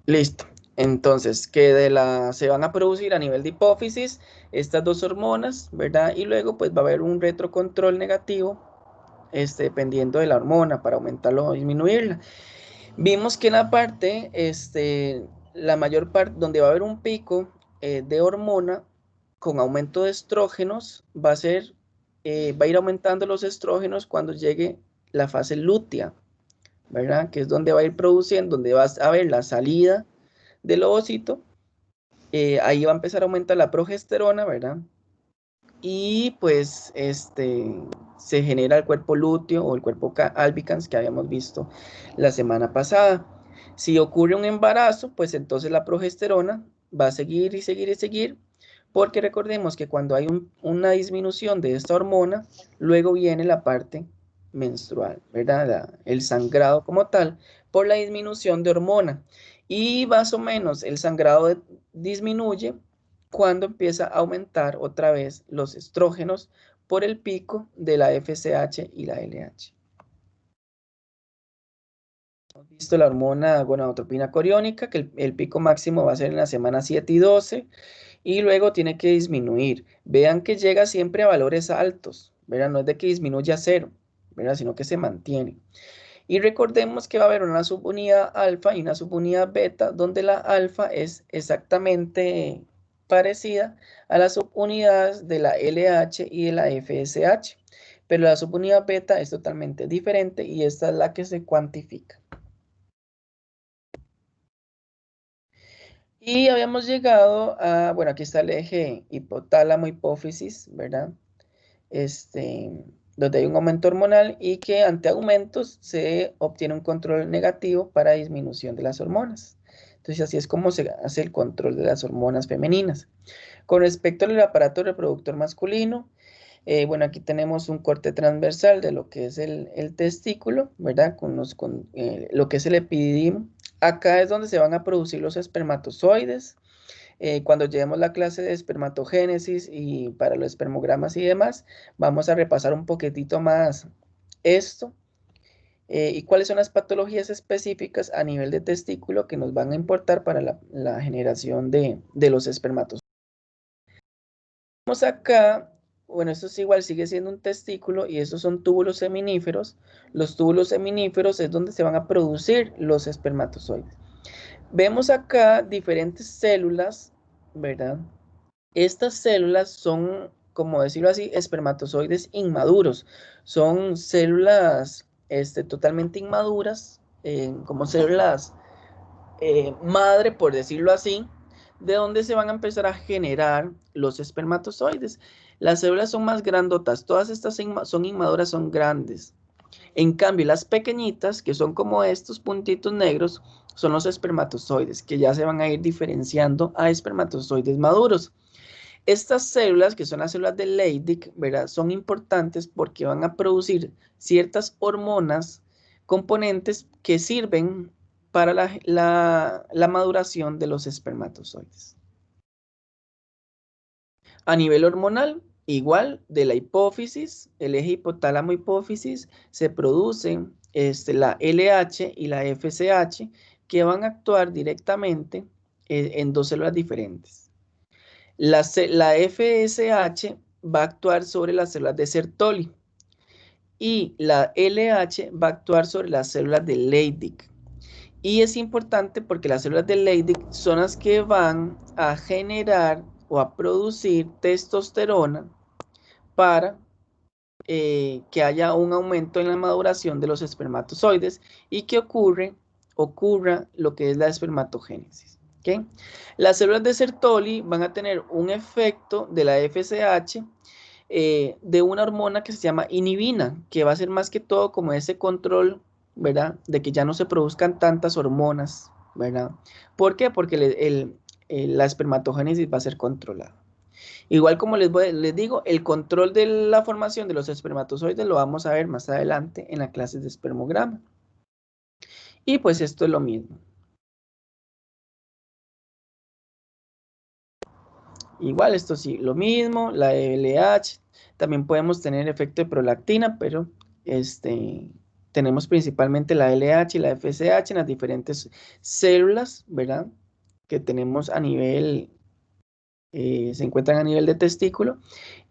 Listo. Entonces, se van a producir a nivel de hipófisis estas dos hormonas, ¿verdad? Y luego pues va a haber un retrocontrol negativo, dependiendo de la hormona para aumentarla o disminuirla. Vimos que en la parte, la mayor parte, donde va a haber un pico de hormona con aumento de estrógenos, va a ir aumentando los estrógenos cuando llegue la fase lútea, ¿verdad? Que es donde va a ir produciendo, donde vas a ver la salida del ovocito. Ahí va a empezar a aumentar la progesterona, ¿verdad? Y pues se genera el cuerpo lúteo o el cuerpo albicans que habíamos visto la semana pasada. Si ocurre un embarazo, pues entonces la progesterona va a seguir y seguir y seguir, porque recordemos que cuando hay una disminución de esta hormona, luego viene la parte menstrual, ¿verdad? El sangrado como tal, por la disminución de hormona. Y más o menos el sangrado disminuye cuando empieza a aumentar otra vez los estrógenos por el pico de la FSH y la LH. Hemos visto la hormona gonadotropina coriónica, que el pico máximo va a ser en la semana 7 y 12, y luego tiene que disminuir. Vean que llega siempre a valores altos, ¿verdad? No es de que disminuya a cero, ¿verdad? Sino que se mantiene. Y recordemos que va a haber una subunidad alfa y una subunidad beta, donde la alfa es exactamente parecida a las subunidades de la LH y de la FSH, pero la subunidad beta es totalmente diferente y esta es la que se cuantifica. Y habíamos llegado a, bueno, aquí está el eje hipotálamo-hipófisis, ¿verdad? Donde hay un aumento hormonal y que ante aumentos se obtiene un control negativo para disminución de las hormonas. Entonces así es como se hace el control de las hormonas femeninas. Con respecto al aparato reproductor masculino, bueno, aquí tenemos un corte transversal de lo que es el testículo, ¿verdad? Con lo que es el epididymo. Acá es donde se van a producir los espermatozoides. Cuando llevemos la clase de espermatogénesis y para los espermogramas y demás, vamos a repasar un poquitito más esto. Y cuáles son las patologías específicas a nivel de testículo que nos van a importar para la generación de los espermatozoides. Vamos acá, bueno, esto es igual, sigue siendo un testículo y estos son túbulos seminíferos. Los túbulos seminíferos es donde se van a producir los espermatozoides. Vemos acá diferentes células, ¿verdad? Estas células son, como decirlo así, espermatozoides inmaduros. Son células totalmente inmaduras, como células madre, por decirlo así, de donde se van a empezar a generar los espermatozoides. Las células son más grandotas, todas estas son inmaduras, son grandes. En cambio, las pequeñitas, que son como estos puntitos negros, son los espermatozoides, que ya se van a ir diferenciando a espermatozoides maduros. Estas células, que son las células de Leydig, ¿verdad? Son importantes porque van a producir ciertas hormonas, componentes que sirven para la maduración de los espermatozoides. A nivel hormonal, igual de la hipófisis, el eje hipotálamo-hipófisis, se producen la LH y la FSH que van a actuar directamente en dos células diferentes. La FSH va a actuar sobre las células de Sertoli y la LH va a actuar sobre las células de Leydig. Y es importante porque las células de Leydig son las que van a generar o a producir testosterona para que haya un aumento en la maduración de los espermatozoides y que ocurra lo que es la espermatogénesis. ¿Okay? Las células de Sertoli van a tener un efecto de la FSH de una hormona que se llama inhibina, que va a ser más que todo como ese control, ¿verdad? De que ya no se produzcan tantas hormonas, ¿verdad? ¿Por qué? Porque la espermatogénesis va a ser controlada. Igual como les digo, el control de la formación de los espermatozoides lo vamos a ver más adelante en la clase de espermograma. Y pues esto es lo mismo. Igual esto sí, lo mismo, la LH, también podemos tener efecto de prolactina, pero tenemos principalmente la LH y la FSH en las diferentes células, ¿verdad? Que tenemos a nivel, se encuentran a nivel de testículo,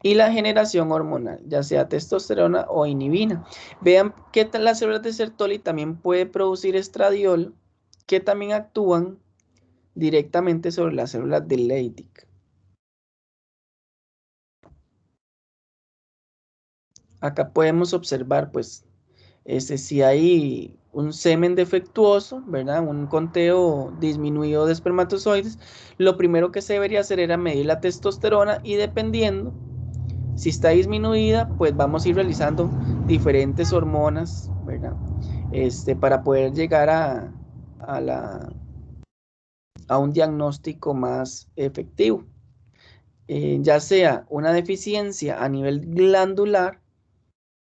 y la generación hormonal, ya sea testosterona o inhibina. Vean que las células de Sertoli también pueden producir estradiol, que también actúan directamente sobre las células de Leydig. Acá podemos observar, pues, si hay un semen defectuoso, ¿verdad? Un conteo disminuido de espermatozoides, lo primero que se debería hacer era medir la testosterona y dependiendo si está disminuida, pues vamos a ir realizando diferentes hormonas, ¿verdad? Para poder llegar a un diagnóstico más efectivo. Ya sea una deficiencia a nivel glandular,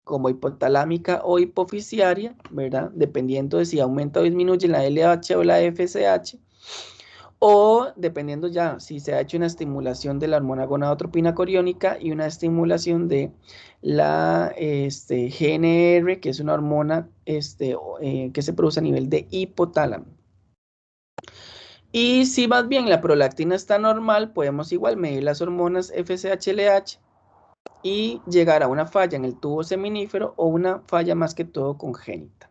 como hipotalámica o hipofisiaria, ¿verdad? Dependiendo de si aumenta o disminuye la LH o la FSH, o dependiendo ya si se ha hecho una estimulación de la hormona gonadotropina coriónica y una estimulación de la GNR, que es una hormona que se produce a nivel de hipotálamo. Y si más bien la prolactina está normal, podemos igual medir las hormonas FSH-LH y llegar a una falla en el tubo seminífero o una falla más que todo congénita,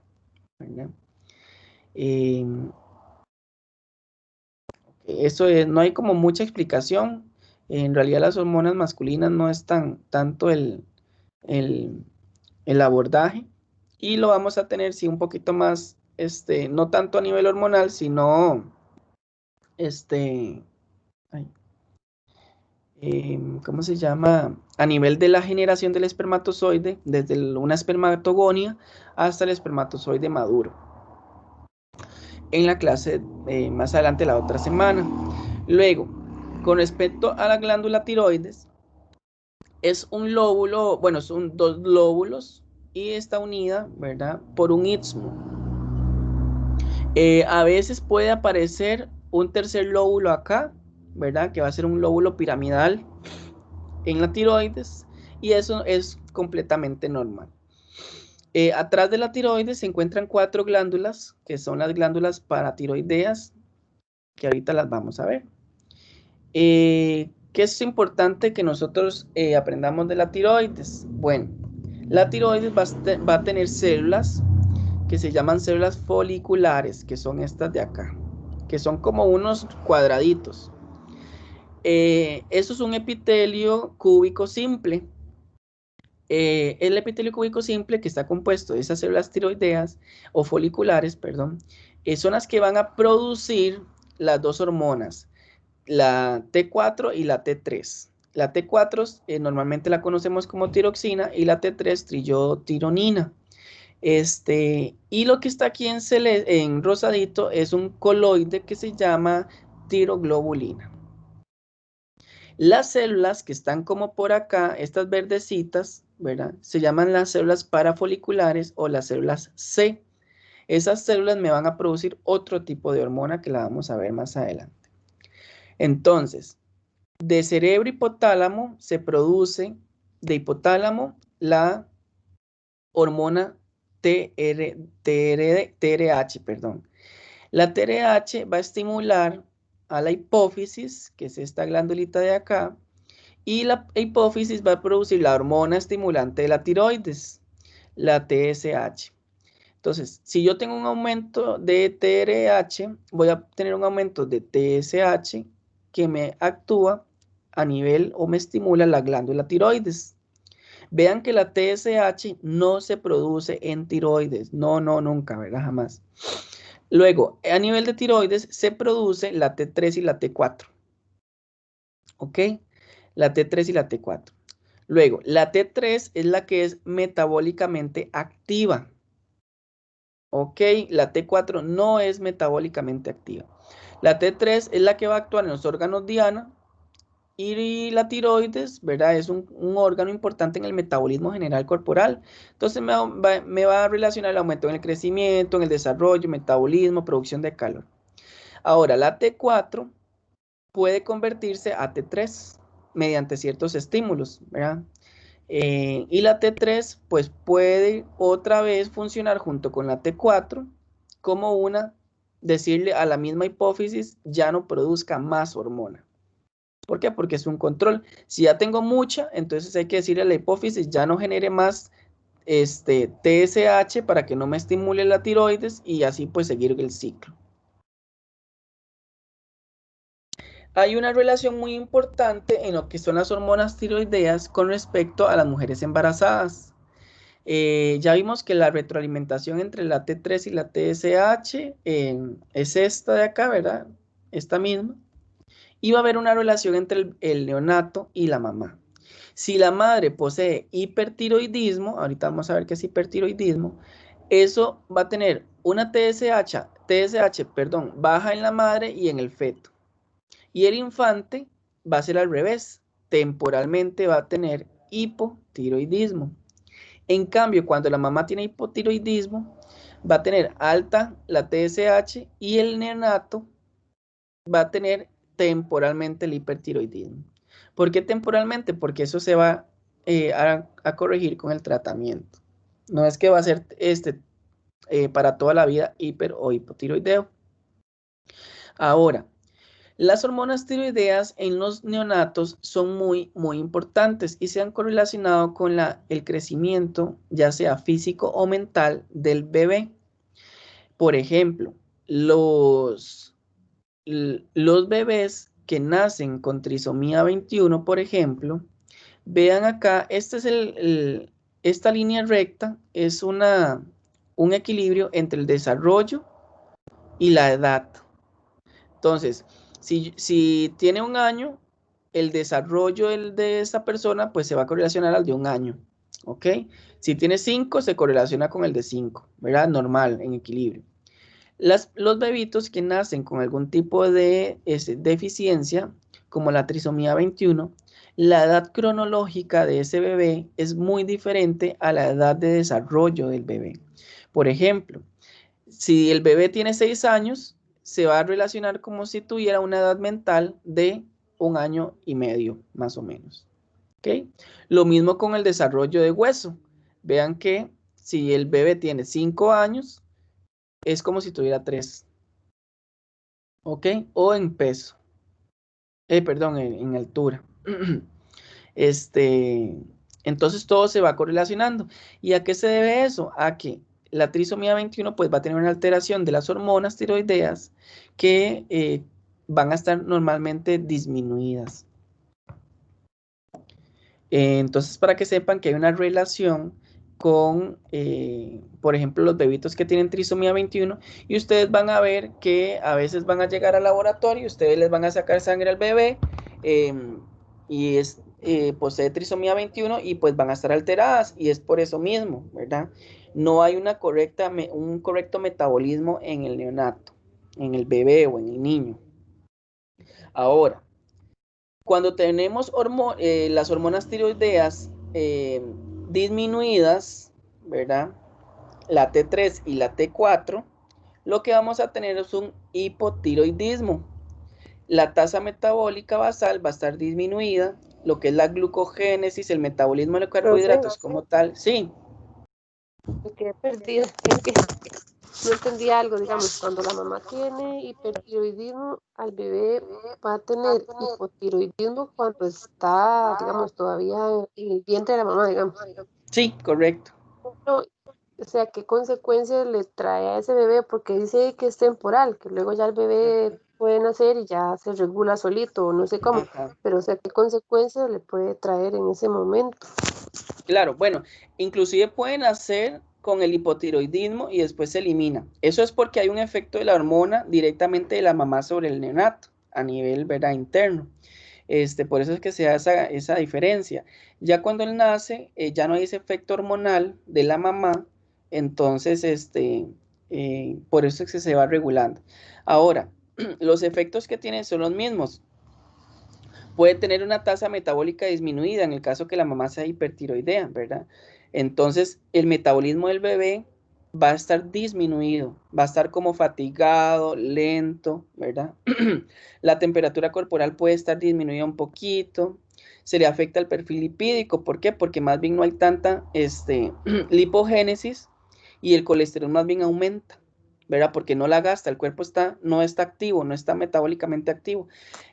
¿verdad? Eso es, no hay como mucha explicación. En realidad las hormonas masculinas no es tanto el abordaje, y lo vamos a tener sí un poquito más, no tanto a nivel hormonal, sino ay, ¿cómo se llama? A nivel de la generación del espermatozoide, desde una espermatogonia hasta el espermatozoide maduro. En la clase más adelante, la otra semana. Luego, con respecto a la glándula tiroides, es un lóbulo, bueno, son dos lóbulos y está unida, ¿verdad? Por un istmo. A veces puede aparecer un tercer lóbulo acá, ¿verdad? Que va a ser un lóbulo piramidal en la tiroides, y eso es completamente normal. Atrás de la tiroides se encuentran 4 glándulas, que son las glándulas paratiroideas, que ahorita las vamos a ver. ¿Qué es importante que nosotros aprendamos de la tiroides? Bueno, la tiroides va a tener células que se llaman células foliculares, que son estas de acá, que son como unos cuadraditos. Eso es un epitelio cúbico simple. El epitelio cúbico simple, que está compuesto de esas células tiroideas o foliculares, perdón, son las que van a producir las dos hormonas, la T4 y la T3. La T4 normalmente la conocemos como tiroxina y la T3 trillotironina. Y lo que está aquí en rosadito es un coloide que se llama tiroglobulina. Las células que están como por acá, estas verdecitas, ¿verdad? Se llaman las células parafoliculares o las células C. Esas células me van a producir otro tipo de hormona que la vamos a ver más adelante. Entonces, de cerebro hipotálamo se produce de hipotálamo la hormona TRH, perdón. La TRH va a estimular a la hipófisis, que es esta glandulita de acá, y la hipófisis va a producir la hormona estimulante de la tiroides, la TSH. Entonces, si yo tengo un aumento de TRH, voy a tener un aumento de TSH que me actúa a nivel o me estimula la glándula tiroides. Vean que la TSH no se produce en tiroides. No, nunca, ¿verdad? Jamás. Luego, a nivel de tiroides se produce la T3 y la T4. ¿Ok? La T3 y la T4. Luego, la T3 es la que es metabólicamente activa. ¿Ok? La T4 no es metabólicamente activa. La T3 es la que va a actuar en los órganos diana, y la tiroides, ¿verdad? Es un órgano importante en el metabolismo general corporal. Entonces me va a relacionar el aumento en el crecimiento, en el desarrollo, metabolismo, producción de calor. Ahora, la T4 puede convertirse a T3 mediante ciertos estímulos, ¿verdad? Y la T3 pues puede otra vez funcionar junto con la T4 como decirle a la misma hipófisis ya no produzca más hormona. ¿Por qué? Porque es un control. Si ya tengo mucha, entonces hay que decirle a la hipófisis ya no genere más TSH para que no me estimule la tiroides y así pues seguir el ciclo. Hay una relación muy importante en lo que son las hormonas tiroideas con respecto a las mujeres embarazadas. Ya vimos que la retroalimentación entre la T3 y la TSH es esta de acá, ¿verdad? Esta misma. Y va a haber una relación entre el neonato y la mamá. Si la madre posee hipertiroidismo, ahorita vamos a ver qué es hipertiroidismo, eso va a tener una TSH, baja en la madre y en el feto. Y el infante va a ser al revés, temporalmente va a tener hipotiroidismo. En cambio, cuando la mamá tiene hipotiroidismo, va a tener alta la TSH y el neonato va a tener temporalmente el hipertiroidismo. ¿Por qué temporalmente? Porque eso se va a corregir con el tratamiento. No es que va a ser para toda la vida hiper o hipotiroideo. Ahora, las hormonas tiroideas en los neonatos son muy importantes y se han correlacionado con el crecimiento, ya sea físico o mental, del bebé. Por ejemplo, los bebés que nacen con trisomía 21, por ejemplo, vean acá, esta línea recta es un equilibrio entre el desarrollo y la edad. Entonces, si tiene un año, el desarrollo de esa persona pues se va a correlacionar al de un año, ¿ok? Si tiene 5, se correlaciona con el de 5, ¿verdad? Normal, en equilibrio. Los bebitos que nacen con algún tipo de deficiencia, como la trisomía 21, la edad cronológica de ese bebé es muy diferente a la edad de desarrollo del bebé. Por ejemplo, si el bebé tiene 6 años, se va a relacionar como si tuviera una edad mental de 1 año y medio, más o menos. ¿Okay? Lo mismo con el desarrollo de hueso. Vean que si el bebé tiene 5 años, es como si tuviera 3. ¿Ok? O en peso. Perdón, en altura. Entonces todo se va correlacionando. ¿Y a qué se debe eso? A que la trisomía 21 pues va a tener una alteración de las hormonas tiroideas que van a estar normalmente disminuidas. Entonces, para que sepan que hay una relación con, por ejemplo, los bebitos que tienen trisomía 21 y ustedes van a ver que a veces van a llegar al laboratorio, ustedes les van a sacar sangre al bebé y posee trisomía 21 y pues van a estar alteradas y es por eso mismo, ¿verdad? No hay un correcto metabolismo en el neonato, en el bebé o en el niño. Ahora, cuando tenemos las hormonas tiroideas disminuidas, ¿verdad? La T3 y la T4, lo que vamos a tener es un hipotiroidismo. La tasa metabólica basal va a estar disminuida, lo que es la glucogénesis, el metabolismo de los carbohidratos como tal, sí. Me quedé perdida, es que no entendí algo, digamos, cuando la mamá tiene hipertiroidismo, al bebé va a tener hipotiroidismo cuando está, digamos, todavía en el vientre de la mamá, digamos. Sí, correcto. No, o sea, ¿qué consecuencias le trae a ese bebé? Porque dice que es temporal, que luego ya el bebé puede nacer y ya se regula solito, o no sé cómo, pero o sea, ¿qué consecuencias le puede traer en ese momento? Claro, bueno, inclusive pueden hacer con el hipotiroidismo y después se elimina. Eso es porque hay un efecto de la hormona directamente de la mamá sobre el neonato a nivel, ¿verdad?, interno. Por eso es que se da esa diferencia. Ya cuando él nace, ya no hay ese efecto hormonal de la mamá, entonces, por eso es que se va regulando. Ahora, los efectos que tienen son los mismos. Puede tener una tasa metabólica disminuida en el caso que la mamá sea hipertiroidea, ¿verdad? Entonces, el metabolismo del bebé va a estar disminuido, va a estar como fatigado, lento, ¿verdad? La temperatura corporal puede estar disminuida un poquito. se le afecta el perfil lipídico. ¿Por qué? Porque más bien no hay tanta lipogénesis y el colesterol más bien aumenta, ¿verdad? Porque no la gasta, el cuerpo no está activo, no está metabólicamente activo.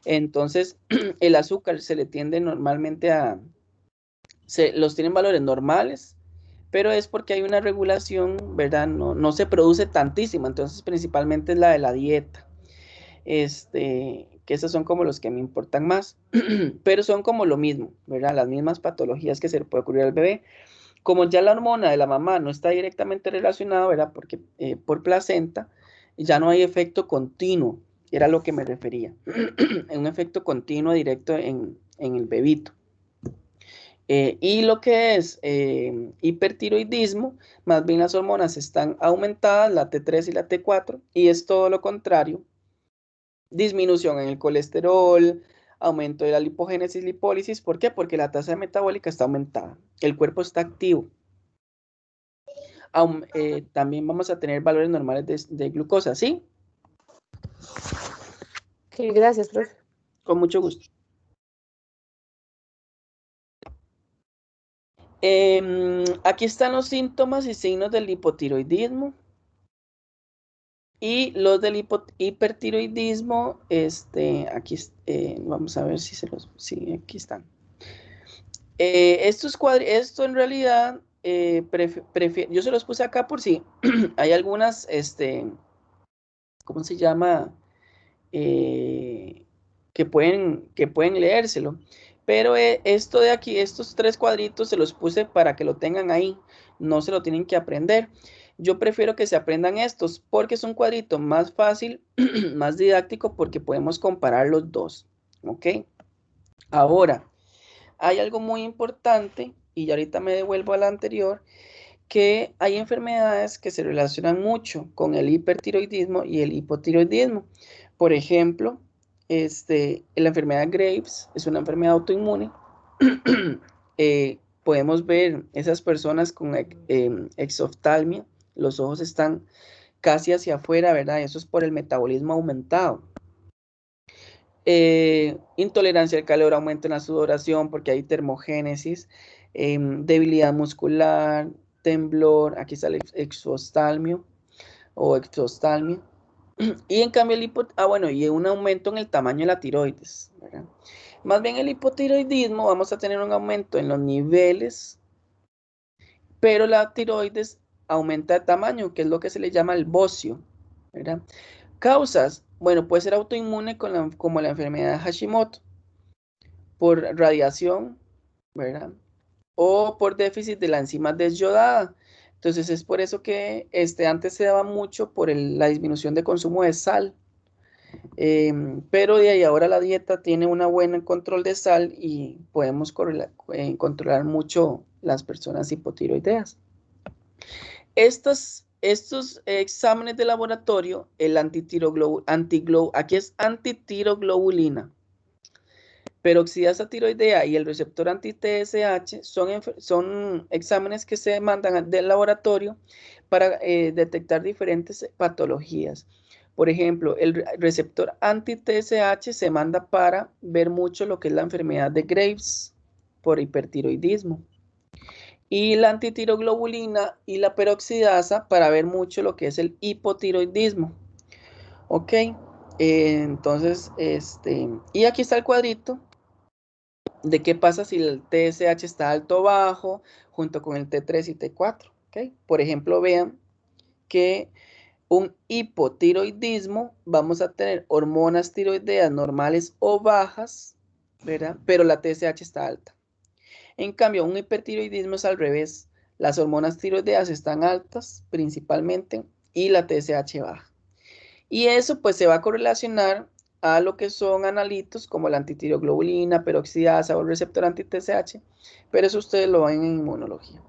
Entonces, el azúcar se le tiende normalmente los tienen valores normales, pero es porque hay una regulación, ¿verdad? No se produce tantísimo, entonces principalmente es la de la dieta. Que esos son como los que me importan más, pero son como lo mismo, ¿verdad? Las mismas patologías que se le puede ocurrir al bebé. Como ya la hormona de la mamá no está directamente relacionada, ¿verdad? Porque por placenta ya no hay efecto continuo, era lo que me refería, un efecto continuo directo en el bebito. Y lo que es hipertiroidismo, más bien las hormonas están aumentadas, la T3 y la T4, y es todo lo contrario. Disminución en el colesterol, aumento de la lipogénesis, lipólisis. ¿Por qué? Porque la tasa metabólica está aumentada, el cuerpo está activo. También vamos a tener valores normales de glucosa, ¿sí? Sí, gracias, profe. Con mucho gusto. Aquí están los síntomas y signos del hipotiroidismo. Y los del hipertiroidismo, aquí, vamos a ver si sí, aquí están. Esto en realidad, yo se los puse acá por si hay algunas, ¿cómo se llama? Que pueden leérselo. Pero esto de aquí, estos 3 cuadritos se los puse para que lo tengan ahí, no se lo tienen que aprender. Yo prefiero que se aprendan estos porque es un cuadrito más fácil, más didáctico porque podemos comparar los dos, ¿ok? Ahora, hay algo muy importante y ahorita me devuelvo a la anterior, que hay enfermedades que se relacionan mucho con el hipertiroidismo y el hipotiroidismo. Por ejemplo, la enfermedad de Graves es una enfermedad autoinmune. Podemos ver esas personas con exoftalmia, los ojos están casi hacia afuera, ¿verdad? Eso es por el metabolismo aumentado. Intolerancia al calor, aumento en la sudoración porque hay termogénesis, debilidad muscular, temblor, aquí sale exoftalmio o exoftalmia. Y en cambio y un aumento en el tamaño de la tiroides, ¿verdad? Más bien el hipotiroidismo vamos a tener un aumento en los niveles, pero la tiroides aumenta de tamaño, que es lo que se le llama el bocio, ¿verdad? Causas, bueno, puede ser autoinmune como la enfermedad de Hashimoto, por radiación, ¿verdad? O por déficit de la enzima desyodada. Entonces es por eso que antes se daba mucho por la disminución de consumo de sal. Pero de ahí ahora la dieta tiene un buen control de sal y podemos controlar mucho las personas hipotiroideas. Estos exámenes de laboratorio, el aquí es antitiroglobulina, peroxidasa tiroidea y el receptor anti-TSH son exámenes que se mandan del laboratorio para detectar diferentes patologías. Por ejemplo, el receptor anti-TSH se manda para ver mucho lo que es la enfermedad de Graves por hipertiroidismo. Y la antitiroglobulina y la peroxidasa para ver mucho lo que es el hipotiroidismo. Ok, entonces, y aquí está el cuadrito de qué pasa si el TSH está alto o bajo, junto con el T3 y T4. ¿Okay? Por ejemplo, vean que un hipotiroidismo, vamos a tener hormonas tiroideas normales o bajas, ¿verdad? Pero la TSH está alta. En cambio, un hipertiroidismo es al revés. Las hormonas tiroideas están altas principalmente y la TSH baja. Y eso pues se va a correlacionar a lo que son analitos como la antitiroglobulina, peroxidasa o el receptor anti-TSH, pero eso ustedes lo ven en inmunología.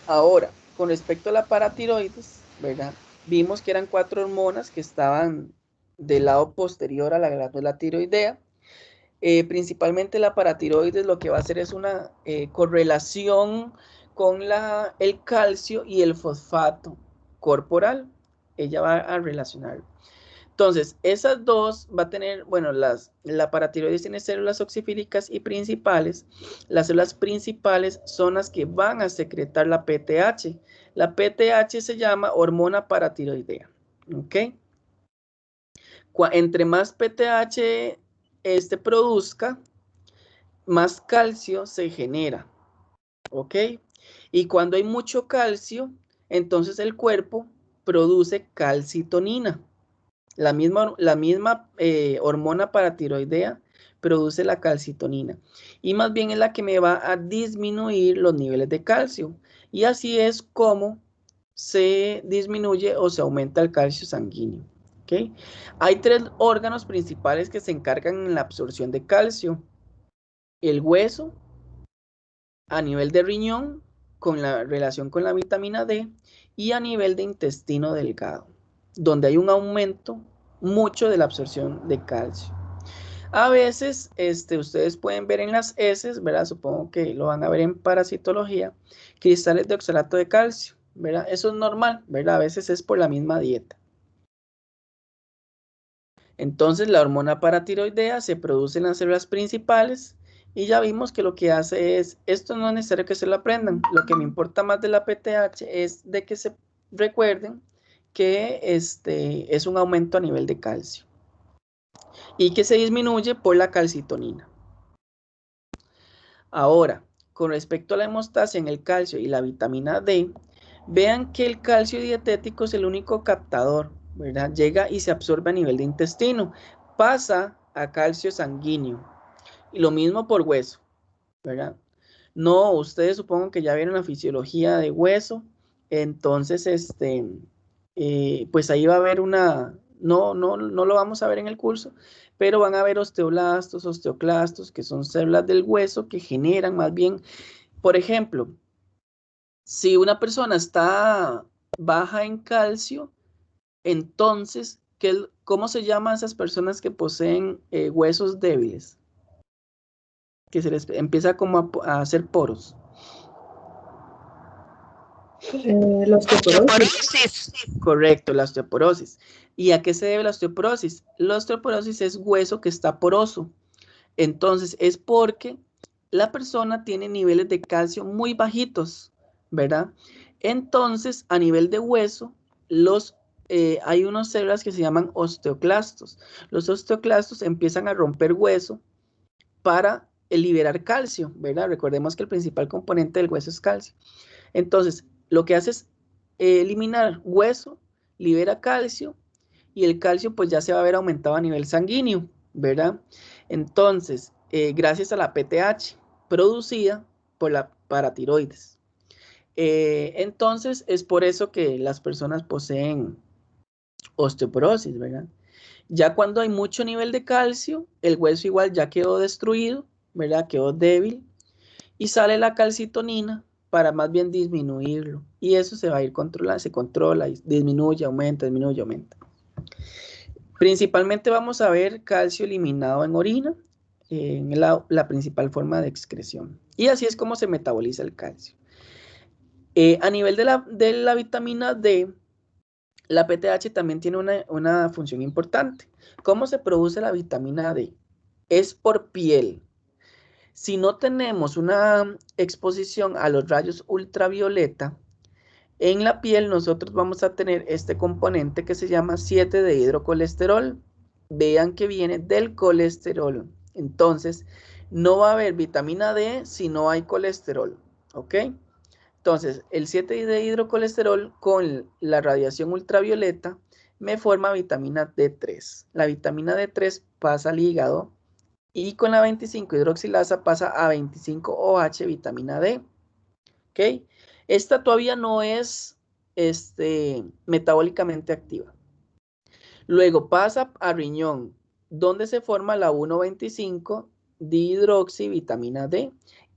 Ahora, con respecto a la paratiroides, ¿verdad? Vimos que eran 4 hormonas que estaban del lado posterior a la glándula tiroidea. Principalmente la paratiroides lo que va a hacer es una correlación con el calcio y el fosfato corporal. Ella va a relacionarlo. Entonces, esas dos va a tener, bueno, la paratiroides tiene células oxifílicas y principales. Las células principales son las que van a secretar la PTH. La PTH se llama hormona paratiroidea. ¿Ok? Entre más PTH produzca, más calcio se genera. ¿Ok? Y cuando hay mucho calcio, entonces el cuerpo produce calcitonina. La misma hormona paratiroidea produce la calcitonina. Y más bien es la que me va a disminuir los niveles de calcio. Y así es como se disminuye o se aumenta el calcio sanguíneo. ¿Okay? Hay 3 órganos principales que se encargan en la absorción de calcio. El hueso, a nivel de riñón, con la relación con la vitamina D, y a nivel de intestino delgado, donde hay un aumento mucho de la absorción de calcio. A veces, ustedes pueden ver en las heces, ¿verdad? Supongo que lo van a ver en parasitología, cristales de oxalato de calcio, ¿verdad? Eso es normal, ¿verdad? A veces es por la misma dieta. Entonces, la hormona paratiroidea se produce en las células principales y ya vimos que lo que hace es, esto no es necesario que se lo aprendan, lo que me importa más de la PTH es de que se recuerden que es un aumento a nivel de calcio y que se disminuye por la calcitonina. Ahora, con respecto a la hemostasia en el calcio y la vitamina D, vean que el calcio dietético es el único captador, ¿verdad? Llega y se absorbe a nivel de intestino, pasa a calcio sanguíneo. Y lo mismo por hueso, ¿verdad? No, ustedes supongo que ya vieron la fisiología de hueso, entonces, pues ahí va a haber no lo vamos a ver en el curso, pero van a ver osteoblastos, osteoclastos, que son células del hueso que generan más bien, por ejemplo, si una persona está baja en calcio, entonces, ¿cómo se llaman esas personas que poseen huesos débiles? Que se les empieza como a hacer poros. La osteoporosis. Correcto, la osteoporosis. ¿Y a qué se debe la osteoporosis? La osteoporosis es hueso que está poroso. Entonces, es porque la persona tiene niveles de calcio muy bajitos, ¿verdad? Entonces, a nivel de hueso, hay unas células que se llaman osteoclastos. Los osteoclastos empiezan a romper hueso para liberar calcio, ¿verdad? Recordemos que el principal componente del hueso es calcio. Entonces, lo que hace es eliminar hueso, libera calcio y el calcio pues ya se va a ver aumentado a nivel sanguíneo, ¿verdad? Entonces, gracias a la PTH producida por la paratiroides. Entonces, es por eso que las personas poseen osteoporosis, ¿verdad? Ya cuando hay mucho nivel de calcio, el hueso igual ya quedó destruido, ¿verdad? Quedó débil y sale la calcitonina para más bien disminuirlo. Y eso se va a ir controlando, se controla, y disminuye, aumenta, disminuye, aumenta. Principalmente vamos a ver calcio eliminado en orina, en la principal forma de excreción. Y así es como se metaboliza el calcio. A nivel de la vitamina D, la PTH también tiene una función importante. ¿Cómo se produce la vitamina D? Es por piel. Si no tenemos una exposición a los rayos ultravioleta, en la piel nosotros vamos a tener este componente que se llama 7-dehidrocolesterol. Vean que viene del colesterol. Entonces, no va a haber vitamina D si no hay colesterol. ¿Ok? Entonces, el 7-dehidrocolesterol con la radiación ultravioleta me forma vitamina D3. La vitamina D3 pasa al hígado y con la 25-hidroxilasa pasa a 25-OH vitamina D. ¿Ok? Esta todavía no es metabólicamente activa. Luego pasa a riñón, donde se forma la 1,25-dihidroxivitamina D.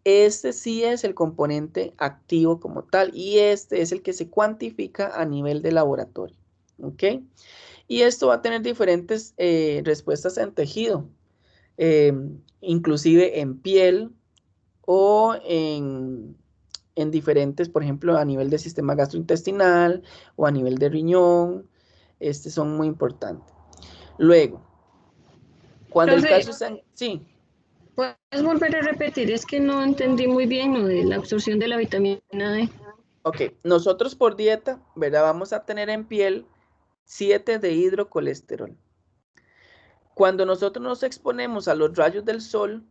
Este sí es el componente activo como tal y este es el que se cuantifica a nivel de laboratorio. ¿Ok? Y esto va a tener diferentes respuestas en tejido, inclusive en piel o en diferentes, por ejemplo, a nivel del sistema gastrointestinal o a nivel de riñón. Son muy importantes. Luego, cuando el Profe, calcio está en... Sí, ¿puedes volver a repetir? Es que no entendí muy bien lo de la absorción de la vitamina D. ok. Nosotros por dieta, ¿verdad? Vamos a tener en piel 7 de hidrocolesterol. Cuando nosotros nos exponemos a los rayos del sol,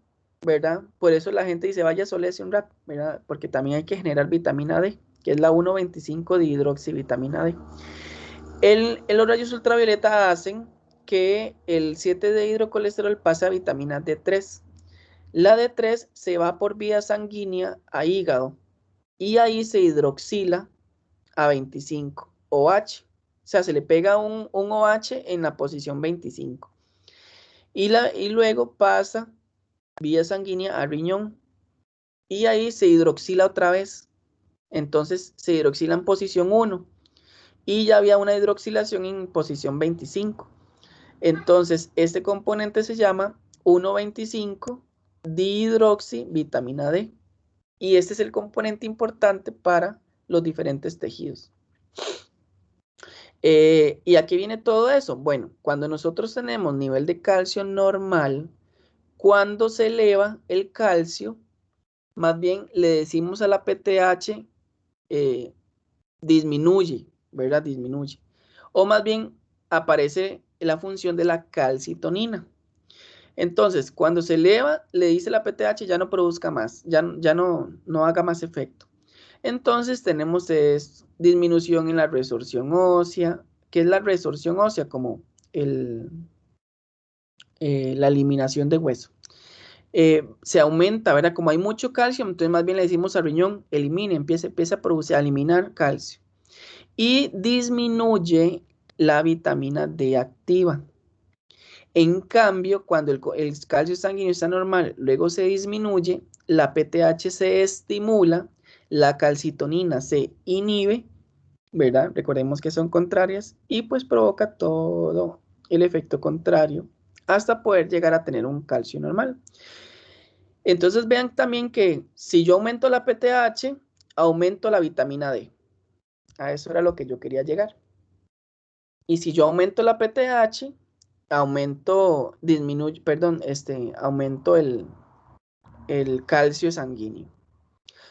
¿verdad? Por eso la gente dice, vaya solese un rato, ¿verdad? Porque también hay que generar vitamina D, que es la 1,25 de hidroxivitamina D. Los rayos ultravioleta hacen que el 7 de hidrocolesterol pase a vitamina D3. La D3 se va por vía sanguínea a hígado y ahí se hidroxila a 25 OH. O sea, se le pega un OH en la posición 25. Y luego pasa vía sanguínea a riñón y ahí se hidroxila otra vez. Entonces se hidroxila en posición 1 y ya había una hidroxilación en posición 25. Entonces este componente se llama 1,25 dihidroxivitamina D y este es el componente importante para los diferentes tejidos. ¿Y aquí viene todo eso? Bueno, cuando nosotros tenemos nivel de calcio normal, cuando se eleva el calcio, más bien le decimos a la PTH, disminuye, ¿verdad? Disminuye. O más bien aparece la función de la calcitonina. Entonces, cuando se eleva, le dice la PTH ya no produzca más, ya no haga más efecto. Entonces tenemos disminución en la resorción ósea. ¿Qué es la resorción ósea? Como la eliminación de hueso. Se aumenta, ¿verdad? Como hay mucho calcio, entonces más bien le decimos al riñón, elimine, empieza a producir, a eliminar calcio. Y disminuye la vitamina D activa. En cambio, cuando el calcio sanguíneo está normal, luego se disminuye, la PTH se estimula, la calcitonina se inhibe, ¿verdad? Recordemos que son contrarias y pues provoca todo el efecto contrario hasta poder llegar a tener un calcio normal. Entonces vean también que si yo aumento la PTH, aumento la vitamina D. A eso era lo que yo quería llegar. Y si yo aumento la PTH, aumento el calcio sanguíneo.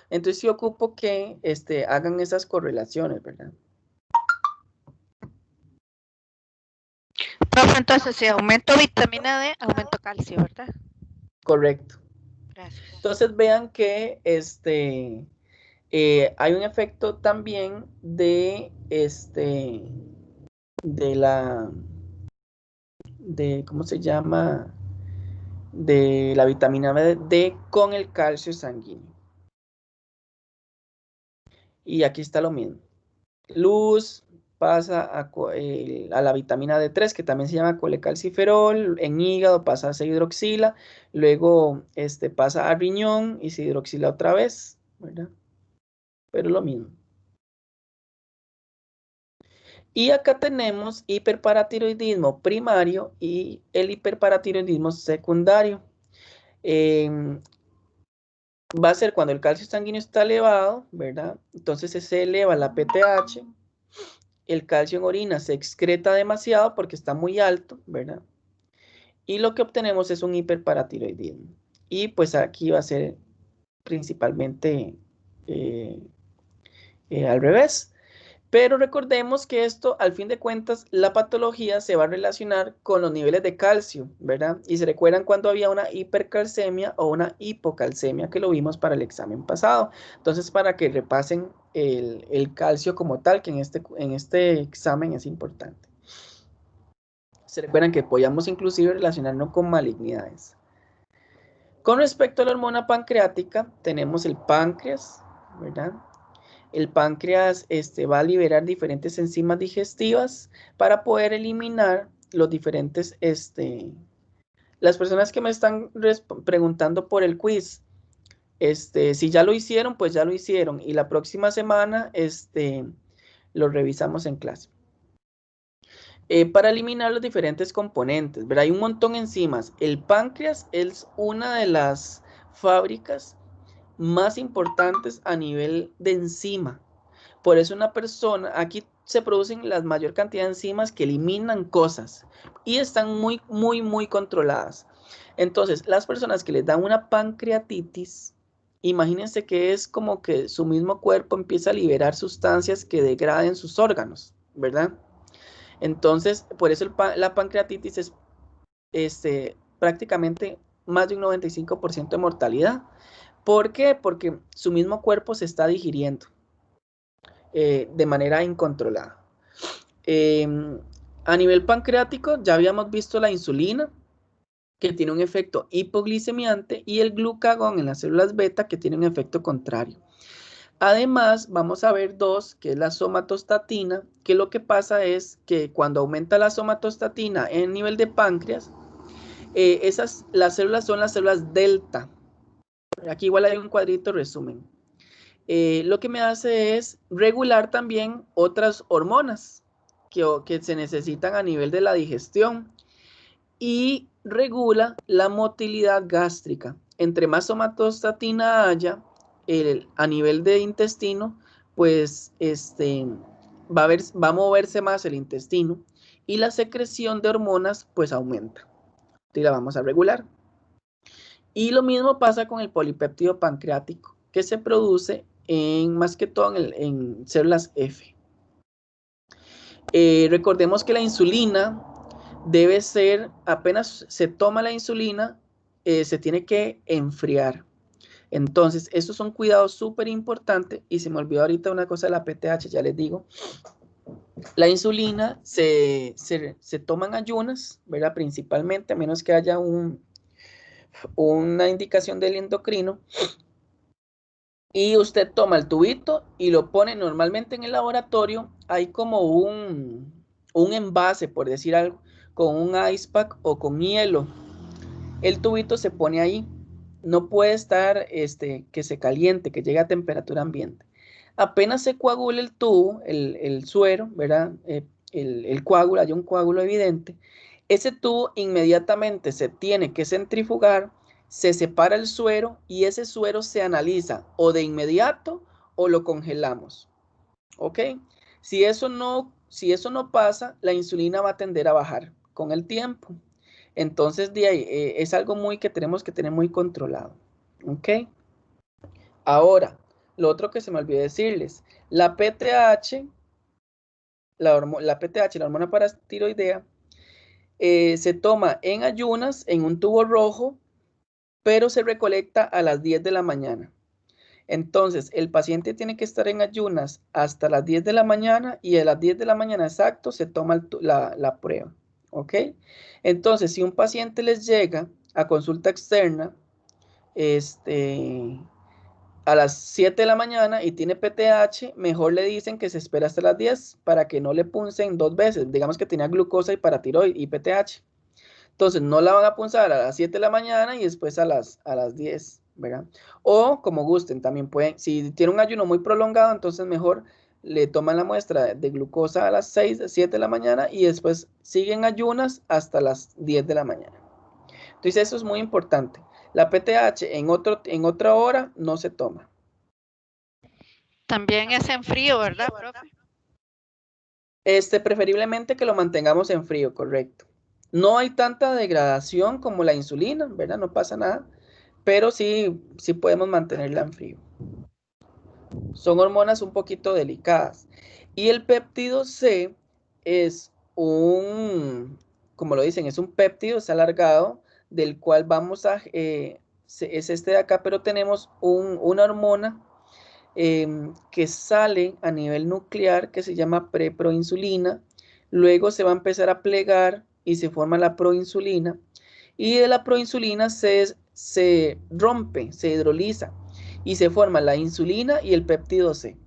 Entonces sí ocupo que hagan esas correlaciones, ¿verdad? Profe, entonces si aumento vitamina D, aumento calcio, ¿verdad? Correcto. Gracias. Entonces vean que hay un efecto también de ¿cómo se llama? De la vitamina D con el calcio sanguíneo. Y aquí está lo mismo. Luz pasa a la vitamina D3, que también se llama colecalciferol, en hígado pasa a se hidroxila, luego pasa a riñón y se hidroxila otra vez, ¿verdad? Pero lo mismo. Y acá tenemos hiperparatiroidismo primario y el hiperparatiroidismo secundario. Va a ser cuando el calcio sanguíneo está elevado, ¿verdad? Entonces se eleva la PTH, el calcio en orina se excreta demasiado porque está muy alto, ¿verdad? Y lo que obtenemos es un hiperparatiroidismo. Y pues aquí va a ser principalmente al revés. Pero recordemos que esto, al fin de cuentas, la patología se va a relacionar con los niveles de calcio, ¿verdad? Y se recuerdan cuando había una hipercalcemia o una hipocalcemia, que lo vimos para el examen pasado. Entonces, para que repasen el calcio como tal, que en este examen es importante. Se recuerdan que podíamos inclusive relacionarnos con malignidades. Con respecto a la hormona pancreática, tenemos el páncreas, ¿verdad? El páncreas va a liberar diferentes enzimas digestivas para poder eliminar los diferentes, las personas que me están preguntando por el quiz, si ya lo hicieron, pues ya lo hicieron. Y la próxima semana, lo revisamos en clase. Para eliminar los diferentes componentes, ¿verdad? Hay un montón de enzimas. El páncreas es una de las fábricas más importantes a nivel de enzima. Por eso una persona, aquí se producen la mayor cantidad de enzimas que eliminan cosas y están muy controladas. Entonces, las personas que les dan una pancreatitis, imagínense que es como que su mismo cuerpo empieza a liberar sustancias que degraden sus órganos, ¿verdad? Entonces, por eso la pancreatitis es prácticamente más de un 95% de mortalidad. ¿Por qué? Porque su mismo cuerpo se está digiriendo de manera incontrolada. A nivel pancreático, ya habíamos visto la insulina, que tiene un efecto hipoglicemiante, y el glucagón en las células beta, que tiene un efecto contrario. Además, vamos a ver dos, que es la somatostatina, que lo que pasa es que cuando aumenta la somatostatina en nivel de páncreas, las células son las células delta. Aquí igual hay un cuadrito resumen. Lo que me hace es regular también otras hormonas que se necesitan a nivel de la digestión y regula la motilidad gástrica. Entre más somatostatina haya a nivel de intestino, pues va a moverse más el intestino y la secreción de hormonas pues aumenta. Y la vamos a regular. Y lo mismo pasa con el polipéptido pancreático, que se produce más que todo en células F. Recordemos que la insulina debe ser, apenas se toma la insulina, se tiene que enfriar. Entonces, estos son cuidados súper importantes. Y se me olvidó ahorita una cosa de la PTH, ya les digo. La insulina se toma en ayunas, ¿verdad? Principalmente, a menos que haya una indicación del endocrino. Y usted toma el tubito y lo pone normalmente en el laboratorio. Hay como un envase, por decir algo, con un ice pack o con hielo. El tubito se pone ahí. No puede estar que se caliente, que llegue a temperatura ambiente. Apenas se coagula el tubo, el suero, ¿verdad? El coágulo, hay un coágulo evidente. Ese tubo inmediatamente se tiene que centrifugar, se separa el suero y ese suero se analiza o de inmediato o lo congelamos. ¿Ok? Si eso no pasa, la insulina va a tender a bajar con el tiempo. Entonces, de ahí, es algo que tenemos que tener muy controlado. ¿Ok? Ahora, lo otro que se me olvidó decirles, la PTH, la hormona paratiroidea, se toma en ayunas en un tubo rojo, pero se recolecta a las 10 de la mañana. Entonces, el paciente tiene que estar en ayunas hasta las 10 de la mañana y a las 10 de la mañana exacto se toma la prueba. ¿Ok? Entonces, si un paciente les llega a consulta externa a las 7 de la mañana y tiene PTH, mejor le dicen que se espera hasta las 10 para que no le puncen dos veces. Digamos que tenía glucosa y paratiroide y PTH. Entonces, no la van a punzar a las 7 de la mañana y después a las 10, ¿verdad? O como gusten, también pueden, si tiene un ayuno muy prolongado, entonces mejor le toman la muestra de glucosa a las 7 de la mañana y después siguen ayunas hasta las 10 de la mañana. Entonces, eso es muy importante. La PTH en otra hora no se toma. También es en frío, ¿verdad, profe? Preferiblemente que lo mantengamos en frío, correcto. No hay tanta degradación como la insulina, ¿verdad? No pasa nada, pero sí podemos mantenerla en frío. Son hormonas un poquito delicadas. Y el péptido C es como lo dicen, es un péptido, es alargado, del cual vamos es este de acá, pero tenemos una hormona que sale a nivel nuclear que se llama preproinsulina. Luego se va a empezar a plegar y se forma la proinsulina. Y de la proinsulina se rompe, se hidroliza y se forma la insulina y el péptido C.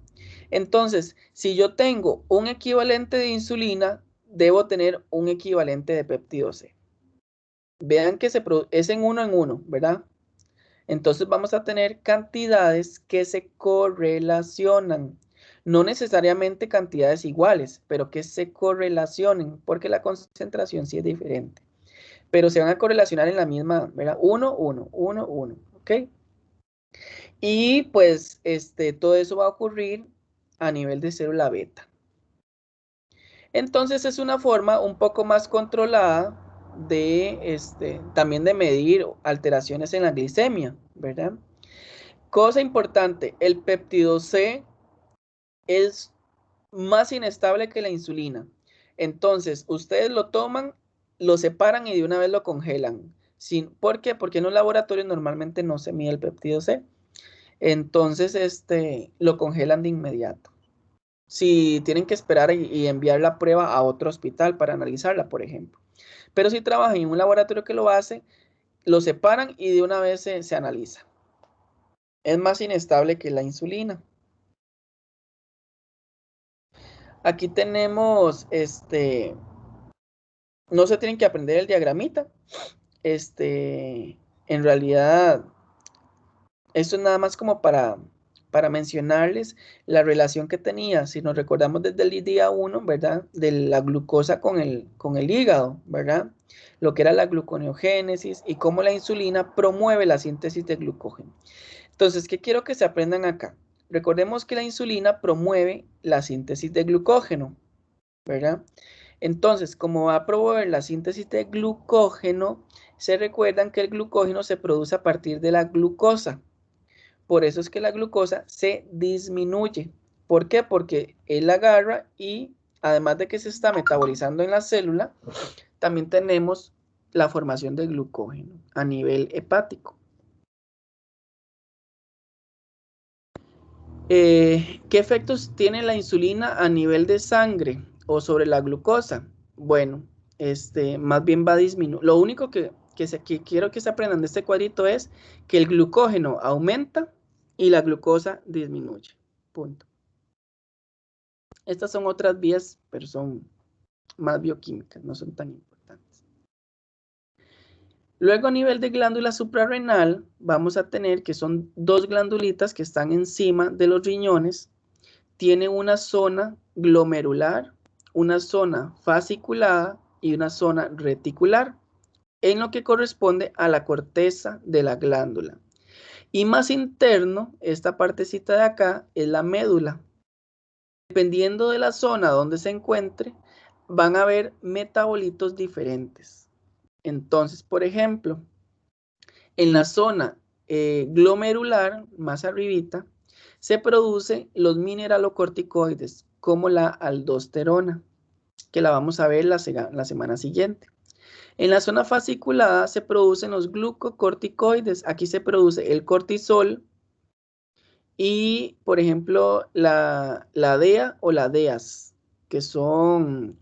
Entonces, si yo tengo un equivalente de insulina, debo tener un equivalente de péptido C. Vean que es en uno, ¿verdad? Entonces vamos a tener cantidades que se correlacionan. No necesariamente cantidades iguales, pero que se correlacionen, porque la concentración sí es diferente. Pero se van a correlacionar en la misma, ¿verdad? 1, 1, 1, 1, ¿ok? Y pues todo eso va a ocurrir a nivel de célula beta. Entonces es una forma un poco más controlada de también de medir alteraciones en la glicemia, ¿verdad? Cosa importante, el péptido C es más inestable que la insulina. Entonces, ustedes lo toman, lo separan y de una vez lo congelan. ¿Por qué? Porque en un laboratorio normalmente no se mide el péptido C. Entonces, lo congelan de inmediato. Si tienen que esperar y enviar la prueba a otro hospital para analizarla, por ejemplo. Pero si trabajan en un laboratorio que lo hace, lo separan y de una vez se analiza. Es más inestable que la insulina. Aquí tenemos, no se tienen que aprender el diagramita. En realidad, esto es nada más como para mencionarles la relación que tenía, si nos recordamos desde el día 1, ¿verdad? De la glucosa con el hígado, ¿verdad? Lo que era la gluconeogénesis y cómo la insulina promueve la síntesis de glucógeno. Entonces, ¿qué quiero que se aprendan acá? Recordemos que la insulina promueve la síntesis de glucógeno, ¿verdad? Entonces, como va a promover la síntesis de glucógeno, se recuerdan que el glucógeno se produce a partir de la glucosa. Por eso es que la glucosa se disminuye. ¿Por qué? Porque él agarra y además de que se está metabolizando en la célula, también tenemos la formación de glucógeno a nivel hepático. ¿Qué efectos tiene la insulina a nivel de sangre o sobre la glucosa? Bueno, más bien va a disminuir. Lo único que quiero que se aprendan de este cuadrito es que el glucógeno aumenta y la glucosa disminuye. Punto. Estas son otras vías, pero son más bioquímicas, no son tan importantes. Luego a nivel de glándula suprarrenal, vamos a tener que son dos glandulitas que están encima de los riñones. Tiene una zona glomerular, una zona fasciculada y una zona reticular, en lo que corresponde a la corteza de la glándula. Y más interno, esta partecita de acá es la médula. Dependiendo de la zona donde se encuentre, van a haber metabolitos diferentes. Entonces, por ejemplo, en la zona glomerular, más arribita, se producen los mineralocorticoides, como la aldosterona, que la vamos a ver la semana siguiente. En la zona fasciculada se producen los glucocorticoides. Aquí se produce el cortisol y, por ejemplo, la DEA o la DEAS, que son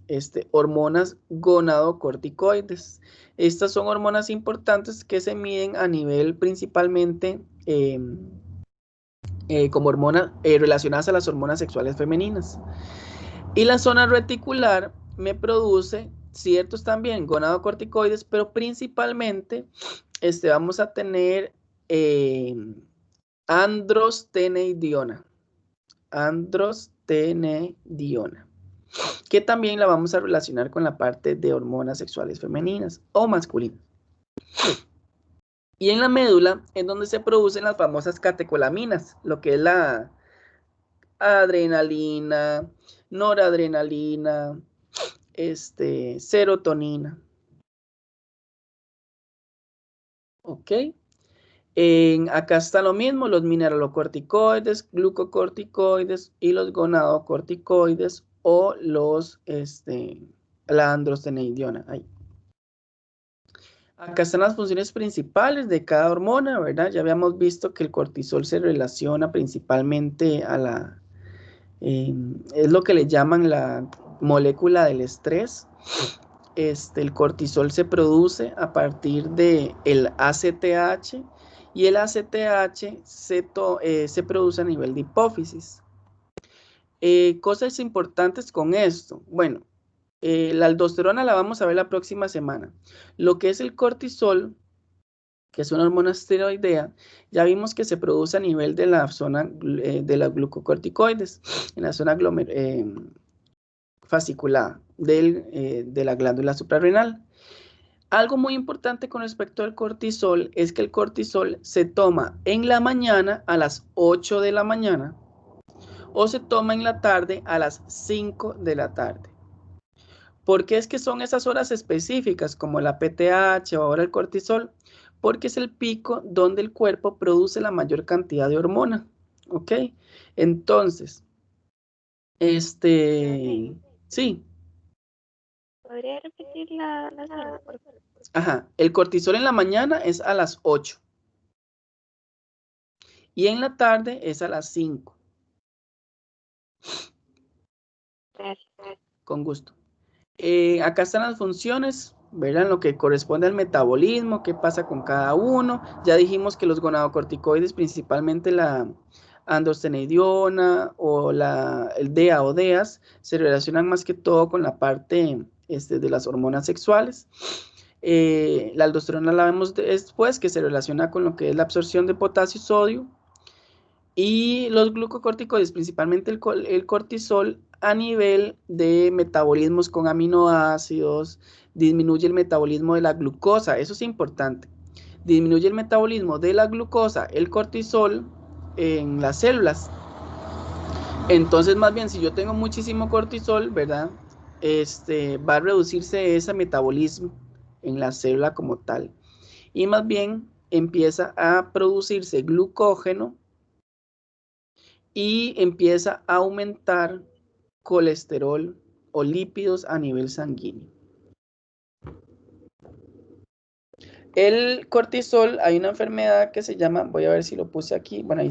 hormonas gonadocorticoides. Estas son hormonas importantes que se miden a nivel principalmente como hormonas relacionadas a las hormonas sexuales femeninas. Y la zona reticular me produce ciertos también gonadocorticoides, pero principalmente vamos a tener androstenediona, que también la vamos a relacionar con la parte de hormonas sexuales femeninas o masculinas. Y en la médula es donde se producen las famosas catecolaminas, lo que es la adrenalina, noradrenalina, serotonina. Ok. Acá está lo mismo, los mineralocorticoides, glucocorticoides y los gonadocorticoides o la androstenediona. Ahí. Acá están las funciones principales de cada hormona, ¿verdad? Ya habíamos visto que el cortisol se relaciona principalmente a es lo que le llaman la molécula del estrés. El cortisol se produce a partir del ACTH y el ACTH se produce a nivel de hipófisis. Cosas importantes con esto. Bueno, la aldosterona la vamos a ver la próxima semana. Lo que es el cortisol, que es una hormona esteroidea, ya vimos que se produce a nivel de la zona de los glucocorticoides, en la zona fasciculada de la glándula suprarrenal. Algo muy importante con respecto al cortisol es que el cortisol se toma en la mañana a las 8 de la mañana o se toma en la tarde a las 5 de la tarde. ¿Por qué es que son esas horas específicas, como la PTH o ahora el cortisol? Porque es el pico donde el cuerpo produce la mayor cantidad de hormona, ¿ok? Entonces, sí. ¿Podría repetir la hora, por favor? Ajá, el cortisol en la mañana es a las 8 y en la tarde es a las 5. Gracias. Con gusto. Acá están las funciones, verán lo que corresponde al metabolismo, qué pasa con cada uno. Ya dijimos que los gonadocorticoides, principalmente la androstenediona o el DEA o DEAS, se relacionan más que todo con la parte de las hormonas sexuales. La aldosterona la vemos después, que se relaciona con lo que es la absorción de potasio y sodio. Y los glucocorticoides, principalmente el cortisol, a nivel de metabolismos con aminoácidos, disminuye el metabolismo de la glucosa, eso es importante. Disminuye el metabolismo de la glucosa, el cortisol, en las células. Entonces, más bien, si yo tengo muchísimo cortisol, ¿verdad? Va a reducirse ese metabolismo en la célula como tal. Y más bien empieza a producirse glucógeno y empieza a aumentar colesterol o lípidos a nivel sanguíneo. El cortisol, hay una enfermedad que se llama, voy a ver si lo puse aquí, bueno, ahí,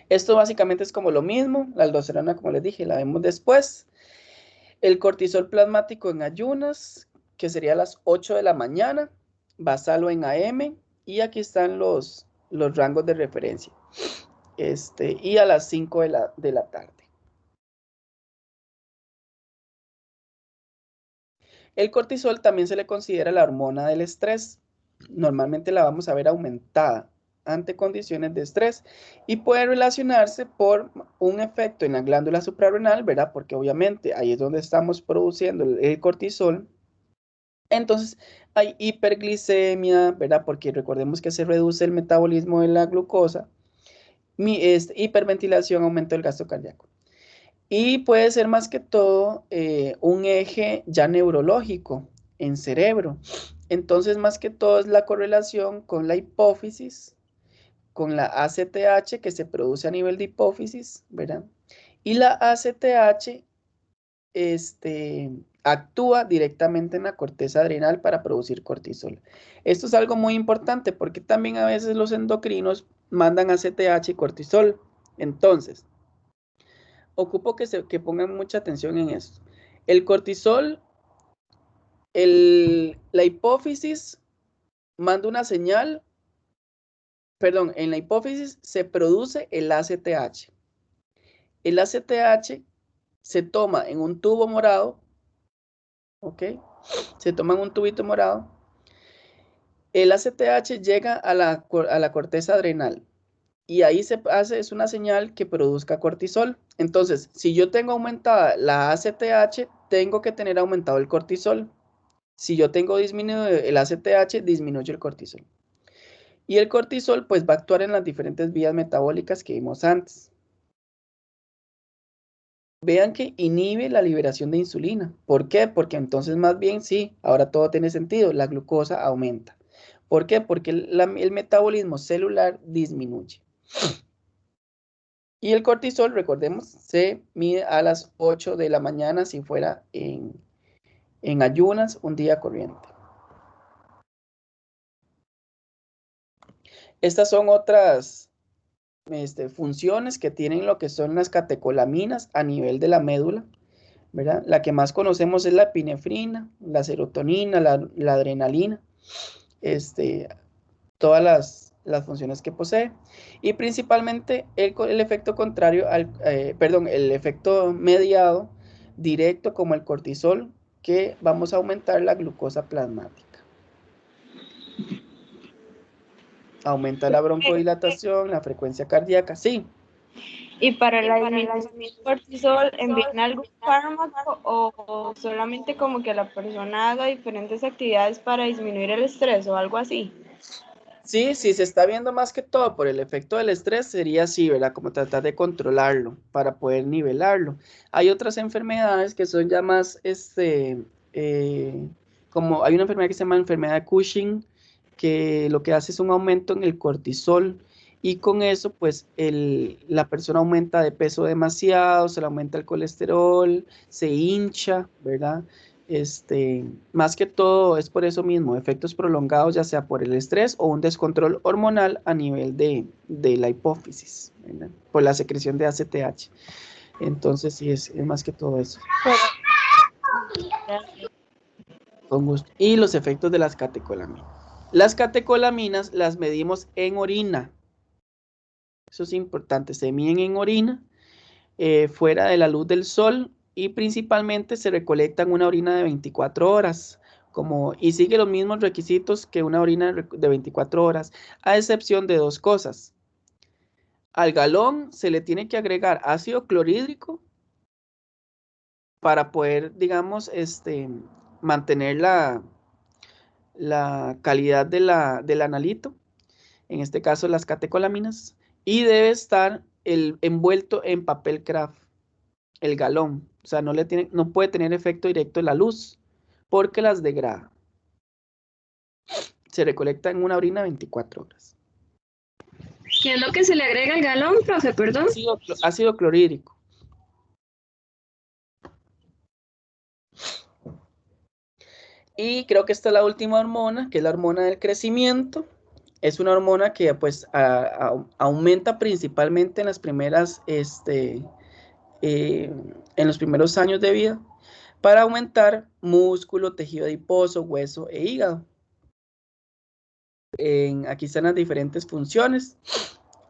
esto básicamente es como lo mismo, la aldosterona, como les dije, la vemos después. El cortisol plasmático en ayunas, que sería a las 8 de la mañana, basalo en AM, y aquí están los rangos de referencia. Y a las 5 de la tarde. El cortisol también se le considera la hormona del estrés. Normalmente la vamos a ver aumentada ante condiciones de estrés y puede relacionarse por un efecto en la glándula suprarrenal, ¿verdad? Porque obviamente ahí es donde estamos produciendo el cortisol. Entonces hay hiperglicemia, ¿verdad? Porque recordemos que se reduce el metabolismo de la glucosa. Hiperventilación, aumento del gasto cardíaco. Y puede ser más que todo un eje ya neurológico en cerebro. Entonces, más que todo es la correlación con la hipófisis, con la ACTH que se produce a nivel de hipófisis, ¿verdad? Y la ACTH actúa directamente en la corteza adrenal para producir cortisol. Esto es algo muy importante porque también a veces los endocrinos mandan ACTH y cortisol. Entonces, ocupo que pongan mucha atención en esto. El cortisol, la hipófisis manda una señal, perdón, en la hipófisis se produce el ACTH. El ACTH se toma en un tubo morado, ¿ok? Se toma en un tubito morado. El ACTH llega a la corteza adrenal y ahí es una señal que produzca cortisol. Entonces, si yo tengo aumentada la ACTH, tengo que tener aumentado el cortisol. Si yo tengo disminuido el ACTH, disminuye el cortisol. Y el cortisol pues va a actuar en las diferentes vías metabólicas que vimos antes. Vean que inhibe la liberación de insulina. ¿Por qué? Porque entonces más bien sí, ahora todo tiene sentido, la glucosa aumenta. ¿Por qué? Porque el metabolismo celular disminuye. Y el cortisol, recordemos, se mide a las 8 de la mañana si fuera en ayunas, un día corriente. Estas son otras funciones que tienen lo que son las catecolaminas a nivel de la médula, ¿verdad? La que más conocemos es la epinefrina, la serotonina, la adrenalina, todas las funciones que posee. Y principalmente el efecto contrario, el efecto mediado directo como el cortisol, que vamos a aumentar la glucosa plasmática. Aumenta la broncodilatación, la frecuencia cardíaca, sí. ¿Y para la disminución del cortisol envían algún fármaco o solamente como que la persona haga diferentes actividades para disminuir el estrés o algo así? Sí, si se está viendo más que todo por el efecto del estrés, sería así, ¿verdad? Como tratar de controlarlo para poder nivelarlo. Hay otras enfermedades que son ya más, como hay una enfermedad que se llama enfermedad de Cushing, que lo que hace es un aumento en el cortisol y con eso, pues, la persona aumenta de peso demasiado, se le aumenta el colesterol, se hincha, ¿verdad? Más que todo es por eso mismo, efectos prolongados, ya sea por el estrés o un descontrol hormonal a nivel de la hipófisis, ¿verdad? Por la secreción de ACTH. Entonces, sí, es más que todo eso. Con gusto. Y los efectos de las catecolaminas. Las catecolaminas las medimos en orina. Eso es importante, se miden en orina, fuera de la luz del sol y principalmente se recolectan una orina de 24 horas. Y sigue los mismos requisitos que una orina de 24 horas, a excepción de dos cosas. Al galón se le tiene que agregar ácido clorhídrico para poder, digamos, mantener la calidad del analito, en este caso las catecolaminas, y debe estar envuelto en papel craft, el galón. O sea, no puede tener efecto directo en la luz, porque las degrada. Se recolecta en una orina 24 horas. ¿Qué es lo que se le agrega al galón, profe? Perdón. Ácido clorhídrico. Y creo que esta es la última hormona, que es la hormona del crecimiento. Es una hormona que pues aumenta principalmente en las primeras, en los primeros años de vida, para aumentar músculo, tejido adiposo, hueso e hígado. Aquí están las diferentes funciones.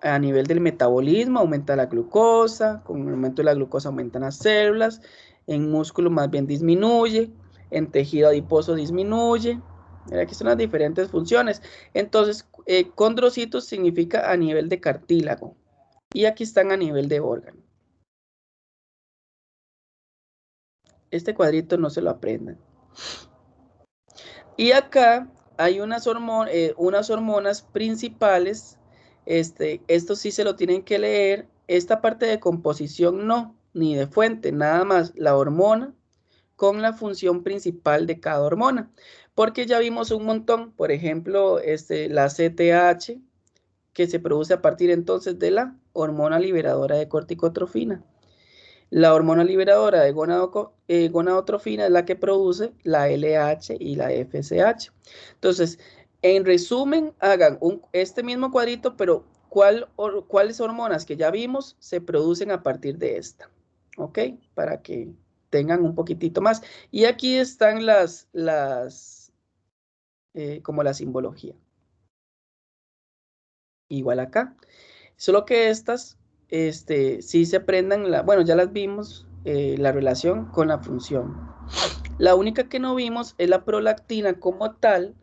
A nivel del metabolismo aumenta la glucosa, con el aumento de la glucosa aumentan las células, en músculo más bien disminuye, en tejido adiposo disminuye. Aquí son las diferentes funciones. Entonces, condrocitos significa a nivel de cartílago y aquí están a nivel de órgano. Este cuadrito no se lo aprendan. Y acá hay unas hormonas principales. Esto sí se lo tienen que leer. Esta parte de composición no, ni de fuente, nada más la hormona con la función principal de cada hormona. Porque ya vimos un montón, por ejemplo, la CTH, que se produce a partir entonces de la hormona liberadora de corticotrofina. La hormona liberadora de gonadotrofina es la que produce la LH y la FSH. Entonces, en resumen, hagan este mismo cuadrito, pero ¿cuáles hormonas que ya vimos se producen a partir de esta? ¿Ok? Para que tengan un poquitito más. Y aquí están como la simbología. Igual acá. Solo que estas, sí se aprendan, bueno, ya las vimos, la relación con la función. La única que no vimos es la prolactina como tal,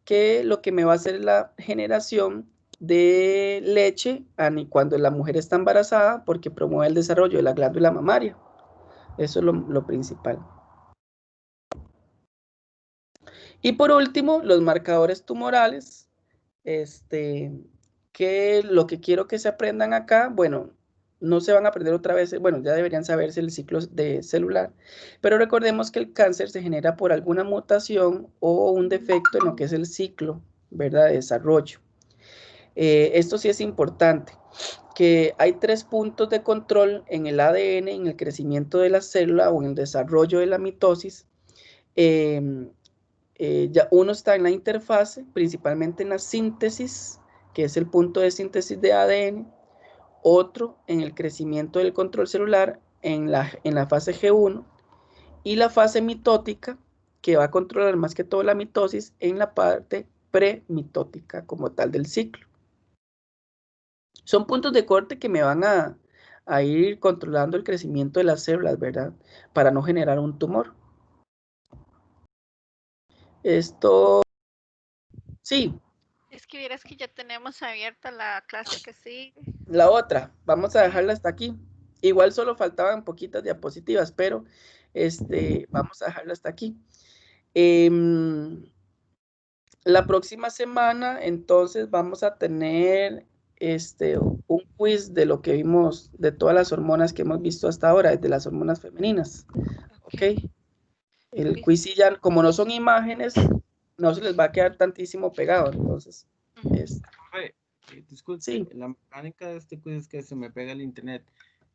que lo que me va a hacer la generación de leche cuando la mujer está embarazada, porque promueve el desarrollo de la glándula mamaria. Eso es lo principal. Y por último, los marcadores tumorales, que lo que quiero que se aprendan acá, bueno, no se van a aprender otra vez, bueno, ya deberían saberse el ciclo celular, pero recordemos que el cáncer se genera por alguna mutación o un defecto en lo que es el ciclo, ¿verdad?, de desarrollo. Esto sí es importante, que hay 3 puntos de control en el ADN, en el crecimiento de la célula o en el desarrollo de la mitosis. Ya uno está en la interfase, principalmente en la síntesis, que es el punto de síntesis de ADN, otro en el crecimiento del control celular en la fase G1 y la fase mitótica, que va a controlar más que todo la mitosis en la parte premitótica como tal del ciclo. Son puntos de corte que me van a ir controlando el crecimiento de las células, ¿verdad? Para no generar un tumor. Esto, sí. Es que vieras que ya tenemos abierta la clase que sigue. La otra, vamos a dejarla hasta aquí. Igual solo faltaban poquitas diapositivas, pero vamos a dejarla hasta aquí. La próxima semana, entonces, vamos a tener un quiz de lo que vimos, de todas las hormonas que hemos visto hasta ahora, de las hormonas femeninas. ¿Ok? El quiz, sí, ya, como no son imágenes, no se les va a quedar tantísimo pegado. Entonces, disculpe, sí. la mecánica de este quiz es que se me pega el internet.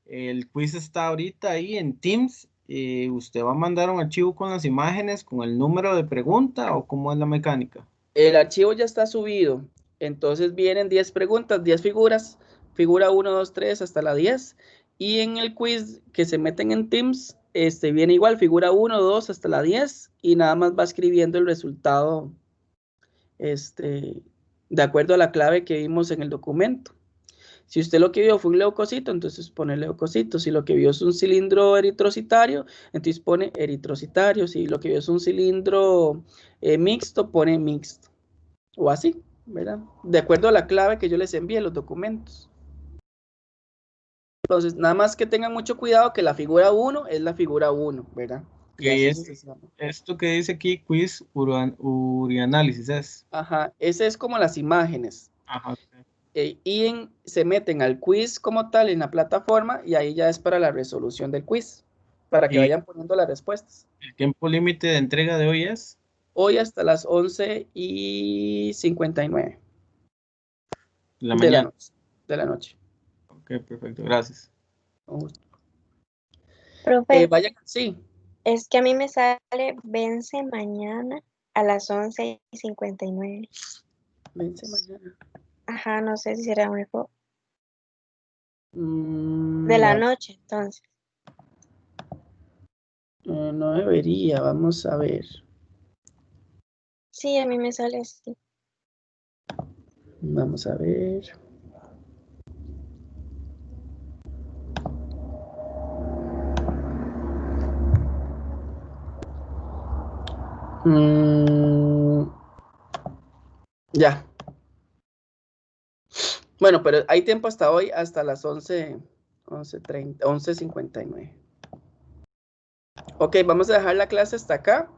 El quiz está ahorita ahí en Teams. ¿Usted va a mandar un archivo con las imágenes, con el número de pregunta o cómo es la mecánica? El archivo ya está subido. Entonces vienen 10 preguntas, 10 figuras. Figura 1, 2, 3 hasta la 10. Y en el quiz que se meten en Teams, viene igual, figura 1, 2 hasta la 10. Y nada más va escribiendo el resultado de acuerdo a la clave que vimos en el documento. Si usted lo que vio fue un leucocito, entonces pone leucocito. Si lo que vio es un cilindro eritrocitario, entonces pone eritrocitario. Si lo que vio es un cilindro mixto, pone mixto. O así, ¿verdad? De acuerdo a la clave que yo les envié los documentos. Entonces, nada más que tengan mucho cuidado que la figura 1 es la figura 1, ¿verdad? Y esto que dice aquí, quiz urianálisis es. Ajá, ese es como las imágenes. Ajá. Y se meten al quiz como tal en la plataforma y ahí ya es para la resolución del quiz, para que vayan poniendo las respuestas. ¿El tiempo límite de entrega de hoy es? Hoy hasta las 11:59 de la noche. Ok, perfecto, gracias. Profe, Vayan, sí. es que a mí me sale vence mañana a las 11:59. Vence mañana. Ajá, no sé si será mejor. De De la noche, entonces. No debería, vamos a ver. Sí, a mí me sale así. Vamos a ver. Ya. Bueno, pero hay tiempo hasta hoy, hasta las 11:30, 11:59. Ok, vamos a dejar la clase hasta acá.